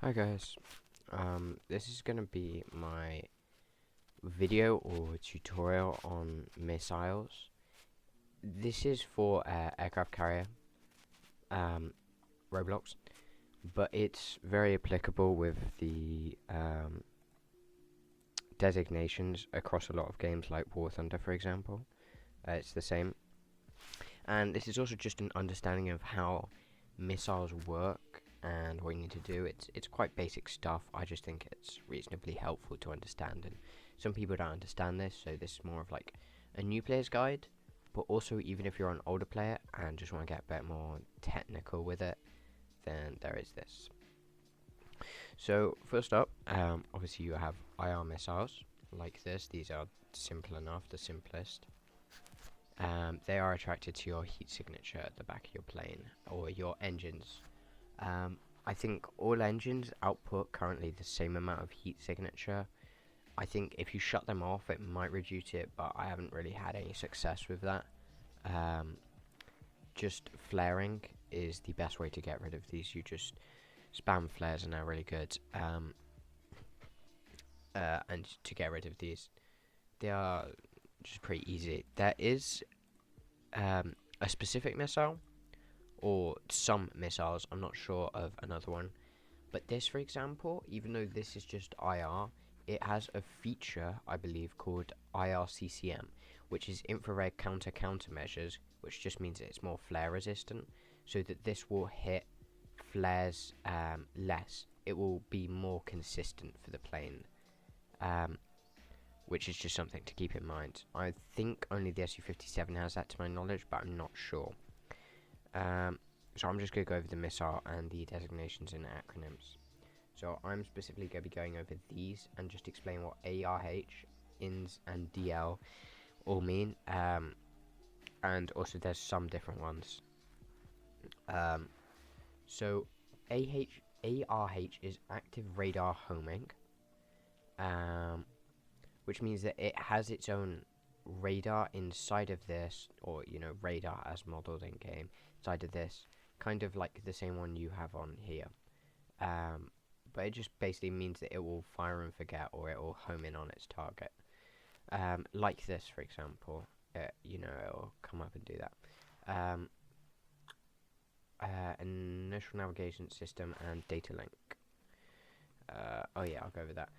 Hi guys, this is gonna be my video or tutorial on missiles. This is for aircraft carrier, um, Roblox, but it's very applicable with the designations across a lot of games like War Thunder, for example. It's the same, and this is also just an understanding of how missiles work and what you need to do. It's quite basic stuff. I just think it's reasonably helpful to understand, and some people don't understand this, so this is more of like a new player's guide. But also, even if you're an older player and just want to get a bit more technical with it, then there is this. So first up, obviously you have IR missiles like this. These are simple enough, the simplest. They are attracted to your heat signature at the back of your plane or your engines. I think all engines output currently the same amount of heat signature. I think if you shut them off, it might reduce it, but I haven't really had any success with that. Um, just flaring is the best way to get rid of these. You just spam flares and they're really good. And to get rid of these, they are just pretty easy. There is a specific missile or some missiles. I'm not sure of another one. But this, for example, even though this is just IR, it has a feature, I believe, called IRCCM, which is infrared countermeasures, which just means it's more flare resistant, so that this will hit flares less. It will be more consistent for the plane, which is just something to keep in mind. I think only the Su-57 has that to my knowledge, but I'm not sure. So I'm just going to go over the missile and the designations and acronyms. So I'm specifically going to be going over these and just explain what ARH, INS, and DL all mean. And also there's some different ones. So ARH is active radar homing, which means that it has its own radar inside of this, or radar as modeled in game inside of this, kind of like the same one you have on here. But it just basically means that it will fire and forget, or it will home in on its target. Like this, for example, it'll come up and do that. Initial navigation system and data link. Oh yeah, I'll go over that.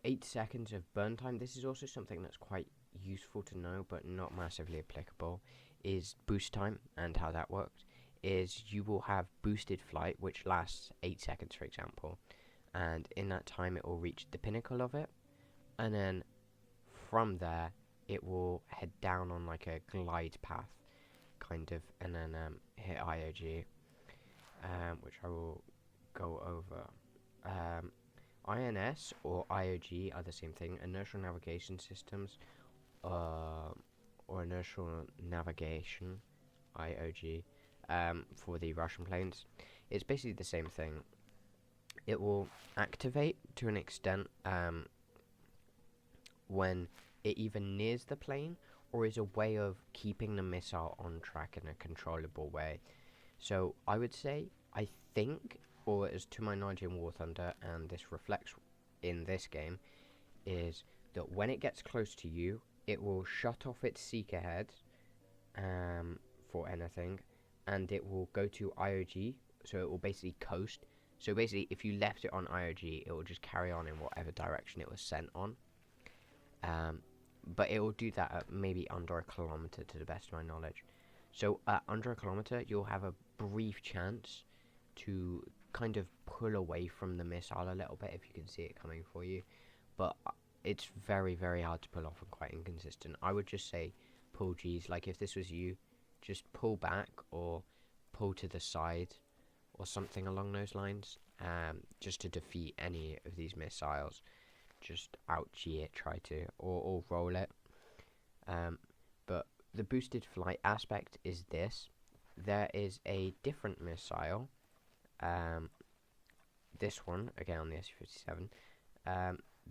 8 seconds of burn time. This is also something that's quite useful to know, but not massively applicable. Is boost time, and how that works is you will have boosted flight, which lasts 8 seconds, for example, and in that time it will reach the pinnacle of it, and then from there it will head down on like a glide path, kind of, and then hit IOG, which I will go over. INS or IOG are the same thing, inertial navigation systems, or inertial navigation, IOG, for the Russian planes. It's basically the same thing. It will activate to an extent when it either nears the plane or is a way of keeping the missile on track in a controllable way. So I would say, I think, or as to my knowledge in War Thunder, and this reflects in this game, is that when it gets close to you, it will shut off its seeker head for anything, and it will go to IOG, so it will basically coast. So basically, if you left it on IOG, it will just carry on in whatever direction it was sent on. But it will do that at maybe under a kilometer, to the best of my knowledge. So at under a kilometer, you'll have a brief chance to kind of pull away from the missile a little bit if you can see it coming for you. But it's very, very hard to pull off and quite inconsistent. I would just say pull G's. Like if this was you, just pull back or pull to the side or something along those lines, just to defeat any of these missiles. Just out G it, try to, or roll it. But the boosted flight aspect is this. There is a different missile, this one, again on the Su-57,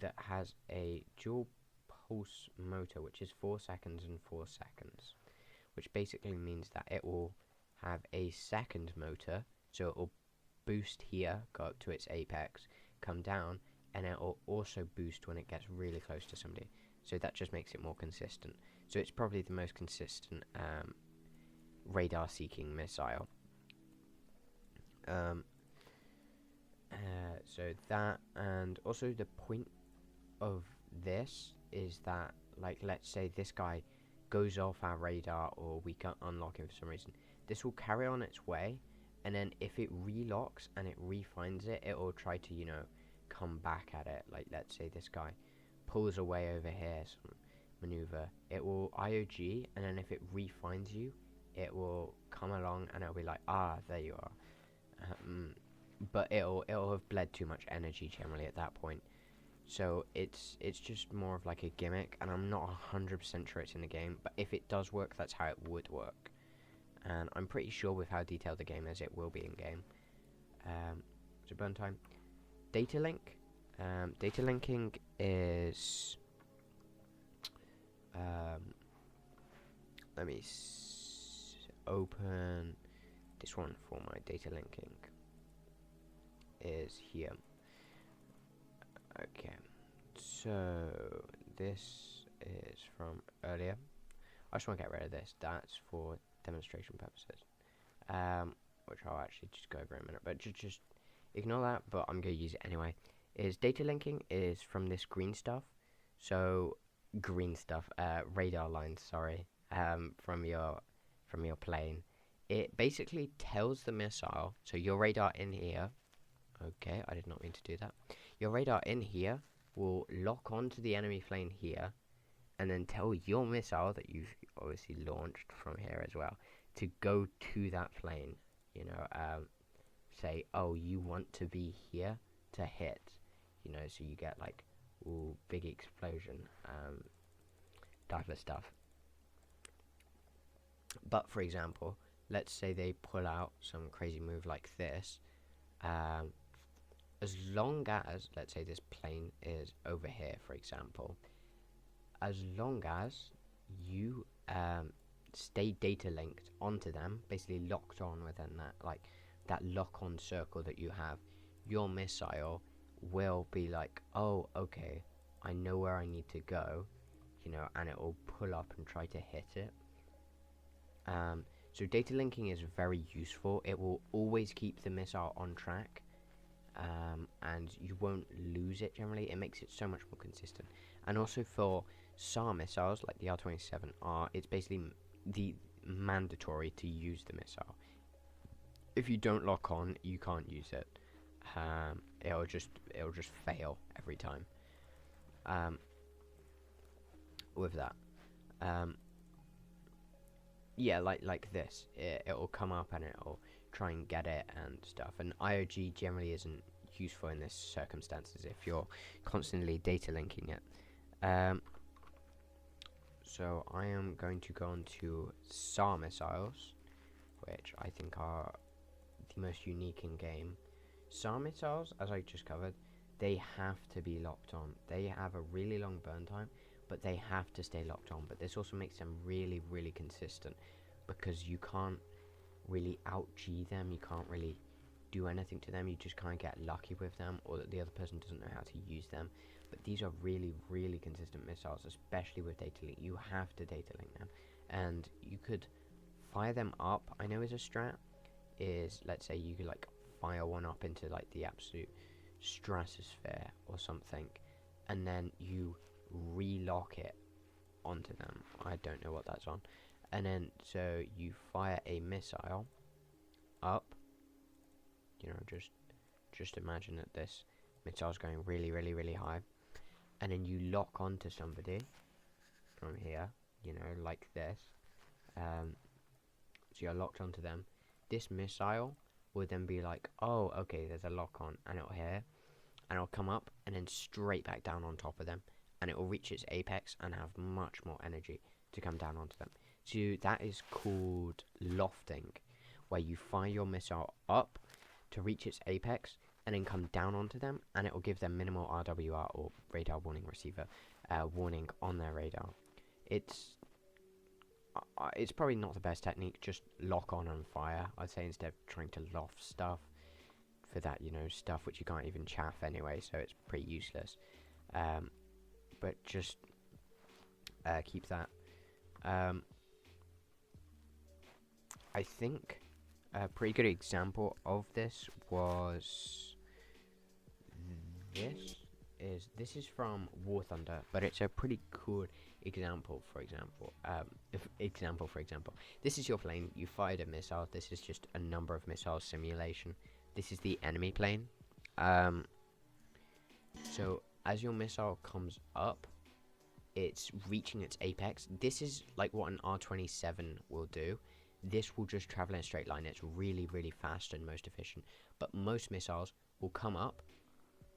that has a dual pulse motor, which is 4 seconds and 4 seconds, which basically means that it will have a second motor, so it will boost here, go up to its apex, come down, and it will also boost when it gets really close to somebody. So that just makes it more consistent. So it's probably the most consistent radar-seeking missile. So that, and also the point of this is that, like, let's say this guy goes off our radar, or we can't unlock him for some reason. This will carry on its way, and then if it relocks and it refines it, it will try to, you know, come back at it. Like, let's say this guy pulls away over here, some maneuver. It will IOG, and then if it refines you, it will come along and it'll be like, ah, there you are. But it'll have bled too much energy generally at that point. So it's just more of like a gimmick, and I'm not 100% sure it's in the game, but if it does work, that's how it would work. And I'm pretty sure with how detailed the game is, it will be in game. So burn time. Data link. Data linking is let me open this one for my data linking. Is here. Okay, so this is from earlier. I just want to get rid of this. That's for demonstration purposes, which I'll actually just go over in a minute. But just ignore that. But I'm going to use it anyway. Is data linking is from this green stuff. So green stuff, radar lines. Sorry, from your plane. It basically tells the missile. So your radar in here. Okay, I did not mean to do that. Your radar in here will lock onto the enemy plane here, and then tell your missile that you've obviously launched from here as well to go to that plane. You know, say, oh, you want to be here to hit. You know, so you get like, ooh, big explosion, type of stuff. But for example, let's say they pull out some crazy move like this. As long as, let's say this plane is over here, for example, as long as you stay data linked onto them, basically locked on within that, like that lock-on circle that you have, your missile will be like, oh, okay, I know where I need to go, you know, and it will pull up and try to hit it. So data linking is very useful. It will always keep the missile on track. And you won't lose it generally. It makes it so much more consistent. And also for SAR missiles like the R-27R, it's basically the mandatory to use the missile. If you don't lock on, you can't use it. It'll just fail every time. With that, yeah, like this, it'll come up and it'll try and get it and stuff. And IOG generally isn't useful in this circumstances if you're constantly data linking it. So I am going to go on to SAR missiles, which I think are the most unique in game. SAR missiles, as I just covered, they have to be locked on. They have a really long burn time, but they have to stay locked on. But this also makes them really, really consistent, because you can't really out-G them, you can't really do anything to them, you just kind of get lucky with them, or that the other person doesn't know how to use them. But these are really, really consistent missiles, especially with data link. You have to data link them, and you could fire them up. I know as a strat is, let's say you could like fire one up into like the absolute stratosphere or something, and then you relock it onto them. I don't know what that's on. And then so you fire a missile up, you know, just imagine that this missile is going really, really, really high, and then you lock onto somebody from here, you know, like this. So you're locked onto them. This missile will then be like, oh, okay, there's a lock on, and it'll hit, and it'll come up and then straight back down on top of them, and it will reach its apex and have much more energy to come down onto them. So that is called lofting, where you fire your missile up to reach its apex and then come down onto them, and it will give them minimal RWR, or radar warning receiver, warning on their radar. It's probably not the best technique. Just lock on and fire, I'd say, instead of trying to loft stuff. for that, you know, stuff which you can't even chaff anyway, so it's pretty useless. But just keep that. I think a pretty good example of this was this is from War Thunder, but it's a pretty good example. For example, this is your plane. You fired a missile. This is just a number of missiles simulation. This is the enemy plane. So as your missile comes up, it's reaching its apex. This is like what an R-27 will do. This will just travel in a straight line. It's really, really fast and most efficient. But most missiles will come up,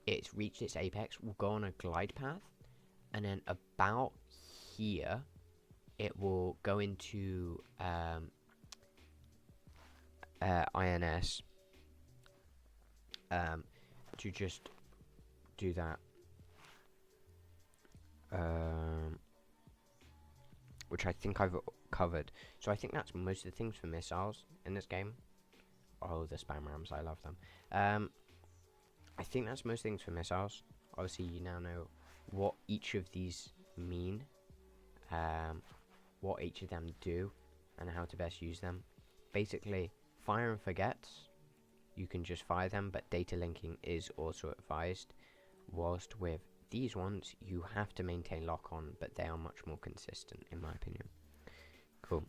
it's reached its apex, will go on a glide path, and then about here, it will go into INS to just do that. Which I think I've covered. So I think that's most of the things for missiles in this game. Oh, the spam rams, I love them. I think that's most things for missiles. Obviously, you now know what each of these mean, what each of them do, and how to best use them. Basically, fire and forgets, you can just fire them, but data linking is also advised. Whilst with these ones, you have to maintain lock on, but they are much more consistent, in my opinion. Cool.